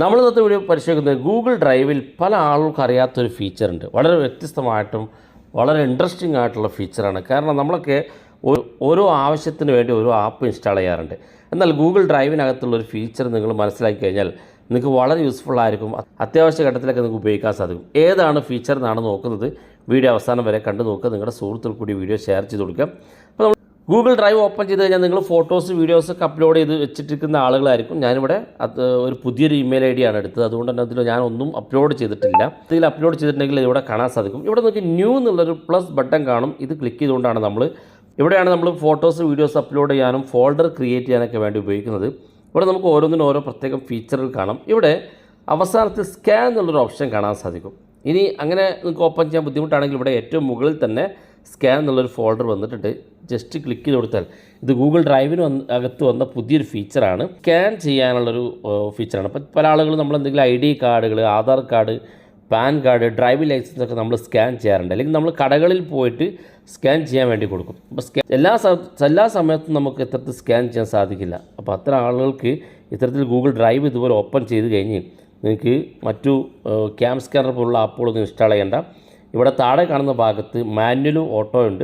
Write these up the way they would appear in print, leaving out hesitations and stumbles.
നമ്മൾ ഇന്നത്തെ വീഡിയോ പരിശോധിക്കുന്നത് ഗൂഗിൾ ഡ്രൈവിൽ പല ആളുകൾക്ക് അറിയാത്തൊരു ഫീച്ചറുണ്ട്. വളരെ വ്യത്യസ്തമായിട്ടും വളരെ ഇൻട്രസ്റ്റിംഗ് ആയിട്ടുള്ള ഫീച്ചറാണ്. കാരണം നമ്മളൊക്കെ ഓരോ ആവശ്യത്തിന് വേണ്ടി ഓരോ ആപ്പ് ഇൻസ്റ്റാൾ ചെയ്യാറുണ്ട്. എന്നാൽ ഗൂഗിൾ ഡ്രൈവിനകത്തുള്ളൊരു ഫീച്ചർ നിങ്ങൾ മനസ്സിലാക്കി കഴിഞ്ഞാൽ നിങ്ങൾക്ക് വളരെ യൂസ്ഫുൾ ആയിരിക്കും. അത്യാവശ്യ ഘട്ടത്തിലൊക്കെ നിങ്ങൾക്ക് ഉപയോഗിക്കാൻ സാധിക്കും. ഏതാണ് ഫീച്ചർ എന്നാണ് നോക്കുന്നത്. വീഡിയോ അവസാനം വരെ കണ്ടു നോക്കുക. നിങ്ങളുടെ സുഹൃത്തുക്കൾ കൂടി വീഡിയോ ഷെയർ ചെയ്ത് കൊടുക്കുക. അപ്പോൾ ഗൂഗിൾ ഡ്രൈവ് ഓപ്പൺ ചെയ്ത് കഴിഞ്ഞാൽ നിങ്ങൾ ഫോട്ടോസ് വീഡിയോസൊക്കെ അപ്ലോഡ് ചെയ്ത് വെച്ചിട്ടിരിക്കുന്ന ആളുകളായിരിക്കും. ഞാനിവിടെ അത് ഒരു പുതിയൊരു ഇമെയിൽ ഐ ഡിയാണ് എടുത്തത്. അതുകൊണ്ട് തന്നെ അതിൽ ഞാനൊന്നും അപ്ലോഡ് ചെയ്തിട്ടില്ല. ഇതിൽ അപ്ലോഡ് ചെയ്തിട്ടുണ്ടെങ്കിൽ ഇവിടെ കാണാൻ സാധിക്കും. ഇവിടെ നമുക്ക് ന്യൂ എന്നുള്ളൊരു പ്ലസ് ബട്ടൺ കാണും. ഇത് ക്ലിക്ക് ചെയ്തുകൊണ്ടാണ് ഇവിടെയാണ് നമ്മൾ ഫോട്ടോസ് വീഡിയോസ് അപ്ലോഡ് ചെയ്യാനും ഫോൾഡർ ക്രിയേറ്റ് ചെയ്യാനൊക്കെ വേണ്ടി ഉപയോഗിക്കുന്നത്. ഇവിടെ നമുക്ക് ഓരോന്നിനും ഓരോ പ്രത്യേകം ഫീച്ചറുകൾ കാണാം. ഇവിടെ അവസാനത്തിൽ സ്കാൻ എന്നുള്ളൊരു ഓപ്ഷൻ കാണാൻ സാധിക്കും. ഇനി അങ്ങനെ നിങ്ങൾക്ക് ഓപ്പൺ ചെയ്യാൻ ബുദ്ധിമുട്ടാണെങ്കിൽ ഇവിടെ ഏറ്റവും മുകളിൽ തന്നെ സ്കാൻ എന്നുള്ളൊരു ഫോൾഡർ വന്നിട്ടുണ്ട്. ജസ്റ്റ് ക്ലിക്ക് ചെയ്ത് കൊടുത്താൽ ഇത് ഗൂഗിൾ ഡ്രൈവിന് അകത്ത് വന്ന പുതിയൊരു ഫീച്ചറാണ്. സ്കാൻ ചെയ്യാനുള്ളൊരു ഫീച്ചറാണ്. അപ്പോൾ പല ആളുകളും നമ്മൾ എന്തെങ്കിലും ID കാർഡുകൾ, Aadhaar card, PAN card, driving licence ഒക്കെ നമ്മൾ സ്കാൻ ചെയ്യാറുണ്ട്. അല്ലെങ്കിൽ നമ്മൾ കടകളിൽ പോയിട്ട് സ്കാൻ ചെയ്യാൻ വേണ്ടി കൊടുക്കും. അപ്പോൾ എല്ലാ സമയത്തും നമുക്ക് ഇത്തരത്തിൽ സ്കാൻ ചെയ്യാൻ സാധിക്കില്ല. അപ്പോൾ അത്തരം ആളുകൾക്ക് ഇത്തരത്തിൽ ഗൂഗിൾ ഡ്രൈവ് ഇതുപോലെ ഓപ്പൺ ചെയ്ത് കഴിഞ്ഞ് നിങ്ങൾക്ക് മറ്റു ക്യാം സ്കാനർ പോലുള്ള ആപ്പുകളൊന്നും ഇൻസ്റ്റാൾ ചെയ്യേണ്ട. ഇവിടെ താഴെ കാണുന്ന ഭാഗത്ത് മാനുവലും ഓട്ടോ ഉണ്ട്.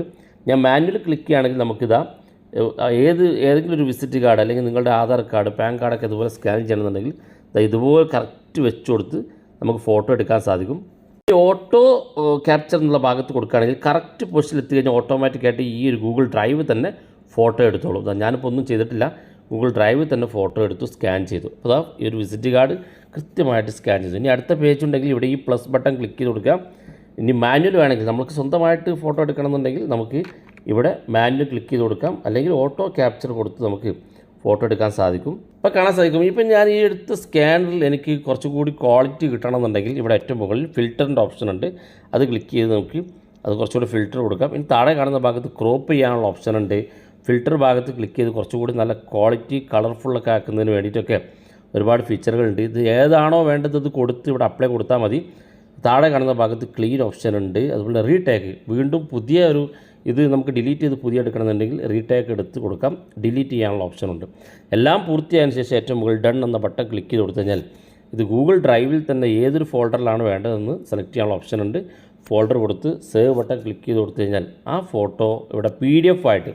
ഞാൻ മാനുവൽ ക്ലിക്ക് ചെയ്യുകയാണെങ്കിൽ നമുക്കിതാ ഏതെങ്കിലും ഒരു വിസിറ്റ് കാർഡ് അല്ലെങ്കിൽ നിങ്ങളുടെ ആധാർ കാർഡ്, പാൻ കാർഡൊക്കെ ഇതുപോലെ സ്കാൻ ചെയ്യണമെന്നുണ്ടെങ്കിൽ ഇതുപോലെ കറക്റ്റ് വെച്ച് കൊടുത്ത് നമുക്ക് ഫോട്ടോ എടുക്കാൻ സാധിക്കും. ഈ ഓട്ടോ ക്യാപ്ചർ എന്നുള്ള ഭാഗത്ത് കൊടുക്കുകയാണെങ്കിൽ കറക്റ്റ് പൊസിഷനിൽ എത്തിക്കഴിഞ്ഞാൽ ഓട്ടോമാറ്റിക്കായിട്ട് ഈ ഒരു ഗൂഗിൾ ഡ്രൈവ് തന്നെ ഫോട്ടോ എടുത്തോളൂ. ഞാനിപ്പോൾ ഒന്നും ചെയ്തിട്ടില്ല. ഗൂഗിൾ ഡ്രൈവിൽ തന്നെ ഫോട്ടോ എടുത്തു സ്കാൻ ചെയ്തു. അപ്പോൾ ഈ ഒരു വിസിറ്റ് കാർഡ് കൃത്യമായിട്ട് സ്കാൻ ചെയ്തു. ഇനി അടുത്ത പേജ് ഉണ്ടെങ്കിൽ ഇവിടെ ഈ പ്ലസ് ബട്ടൺ ക്ലിക്ക് ചെയ്ത് കൊടുക്കാം. ഇനി മാനുവൽ വേണമെങ്കിൽ നമുക്ക് സ്വന്തമായിട്ട് ഫോട്ടോ എടുക്കണമെന്നുണ്ടെങ്കിൽ നമുക്ക് ഇവിടെ മാനുവൽ ക്ലിക്ക് ചെയ്ത് കൊടുക്കാം. അല്ലെങ്കിൽ ഓട്ടോ ക്യാപ്ചർ കൊടുത്ത് നമുക്ക് ഫോട്ടോ എടുക്കാൻ സാധിക്കും. ഇപ്പോൾ കാണാൻ സാധിക്കും. ഇപ്പം ഞാൻ ഈ എടുത്ത സ്കാനറിൽ എനിക്ക് കുറച്ചുകൂടി ക്വാളിറ്റി കിട്ടണമെന്നുണ്ടെങ്കിൽ ഇവിടെ ഏറ്റവും മുകളിൽ ഫിൽറ്ററിൻ്റെ ഓപ്ഷൻ ഉണ്ട്. അത് ക്ലിക്ക് ചെയ്ത് നമുക്ക് അത് കുറച്ചുകൂടി ഫിൽറ്റർ കൊടുക്കാം. ഇനി താഴെ കാണുന്ന ഭാഗത്ത് ക്രോപ്പ് ചെയ്യാനുള്ള ഓപ്ഷൻ ഉണ്ട്. ഫിൽറ്റർ ഭാഗത്ത് ക്ലിക്ക് ചെയ്ത് കുറച്ചുകൂടി നല്ല ക്വാളിറ്റി കളർഫുള്ളൊക്കെ ആക്കുന്നതിന് വേണ്ടിയിട്ടൊക്കെ ഒരുപാട് ഫീച്ചറുകളുണ്ട്. ഇത് ഏതാണോ വേണ്ടത് അത് കൊടുത്ത് ഇവിടെ അപ്ലൈ കൊടുത്താൽ മതി. താഴെ കാണുന്ന ഭാഗത്ത് ക്ലീൻ ഓപ്ഷൻ ഉണ്ട്. അതുപോലെ റീടേക്ക്, വീണ്ടും പുതിയ ഇത് നമുക്ക് ഡിലീറ്റ് ചെയ്ത് പുതിയ എടുക്കണമെന്നുണ്ടെങ്കിൽ റീടേക്ക് എടുത്ത് കൊടുക്കാം. ഡിലീറ്റ് ചെയ്യാനുള്ള ഓപ്ഷൻ ഉണ്ട്. എല്ലാം പൂർത്തിയായതിനു ശേഷം ഏറ്റവും മുകളിൽ ഡൺ എന്ന ബട്ടൺ ക്ലിക്ക് ചെയ്ത് കൊടുത്തു കഴിഞ്ഞാൽ ഇത് ഗൂഗിൾ ഡ്രൈവിൽ തന്നെ ഏതൊരു ഫോൾഡറിലാണ് വേണ്ടതെന്ന് സെലക്ട് ചെയ്യാനുള്ള ഓപ്ഷൻ ഉണ്ട്. ഫോൾഡർ കൊടുത്ത് സേവ് ബട്ടൺ ക്ലിക്ക് ചെയ്ത് കൊടുത്തു കഴിഞ്ഞാൽ ആ ഫോട്ടോ ഇവിടെ PDF ആയിട്ട്,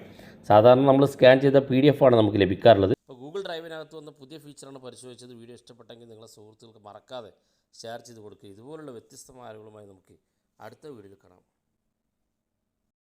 സാധാരണ നമ്മൾ സ്കാൻ ചെയ്ത PDF ആണ് നമുക്ക് ലഭിക്കാറുള്ളത്. ഇപ്പോൾ ഗൂഗിൾ ഡ്രൈവിനകത്ത് വന്ന പുതിയ ഫീച്ചറാണ് പരിശോധിച്ചത്. വീഡിയോ ഇഷ്ടപ്പെട്ടെങ്കിൽ നിങ്ങളുടെ സുഹൃത്തുക്കൾക്ക് മറക്കാതെ ഷെയർ ചെയ്ത് കൊടുക്കുക. ഇതുപോലുള്ള വ്യത്യസ്തമായ അറിവുകളുമായി നമുക്ക് അടുത്ത വീഡിയോയിൽ കാണാം.